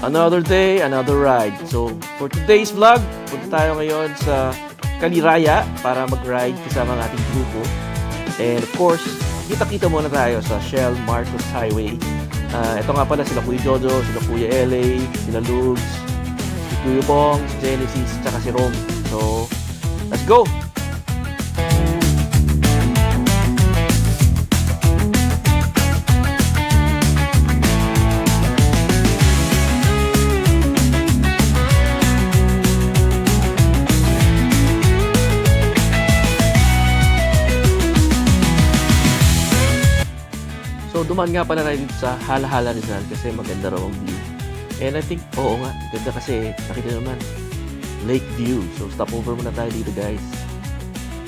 Another day, another ride. So, for today's vlog, punta tayo ngayon sa Caliraya para mag-ride kasama ng ating grupo. And of course, kita-kita muna tayo sa Shell Marcos Highway. Ito nga pala sila Kuya Jojo, sila Kuya LA, sila Lugs, si Kuya Bong, si Genesis, tsaka si Rom. So, let's go! So, dumaan nga pala tayo dito sa Hala-Hala Rizal kasi maganda raw ang view. And I think, oo nga, ganda kasi nakita naman, lake view. So, stop over muna tayo dito guys.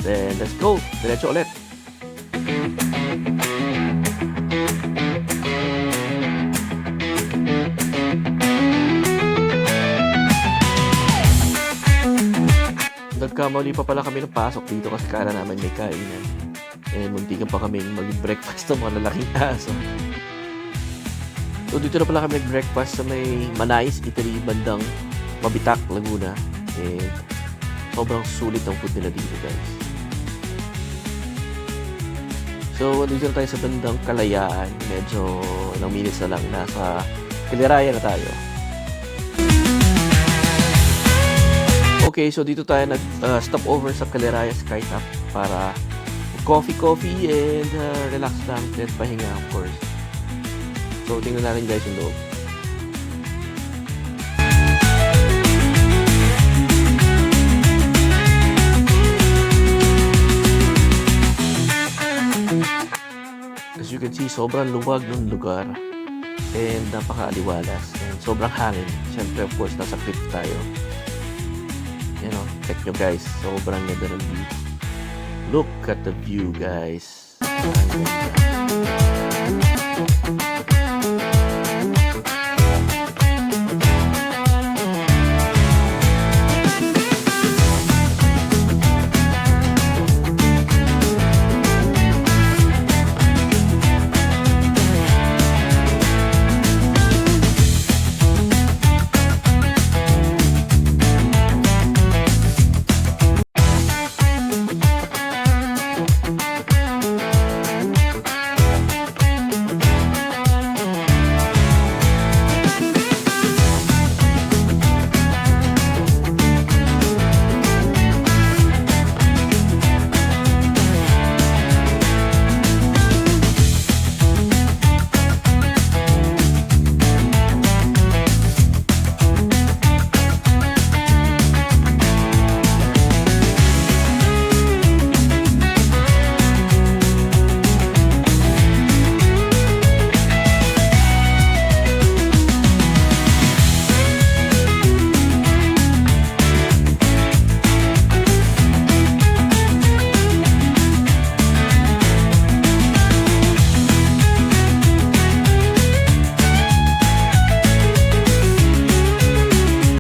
Then, let's go! Diretso ulit! Nagkamali pa pala kami ng pasok dito kasi kala namin may kainan. And muntikan pa kami mag-breakfast ng mga lalaking aso. So dito na pala kami nag-breakfast sa may Manais, Italy, bandang Mabitak, Laguna. And sobrang sulit ang food nila dito guys. So dito na tayo sa bandang Kalayaan. Medyo ilang minutes na lang, nasa Caliraya na tayo. Okay, so dito tayo nag-stop over sa Caliraya Skytop para coffee and relax lang, then pahinga of course. So tingnan natin guys yung loob. As you can see, sobrang luwag ng lugar and napaka-aliwalas and sobrang hangin. Siyempre of course nasa cliff tayo. You know, check nyo guys, sobrang ganda ng view. Look at the view, guys.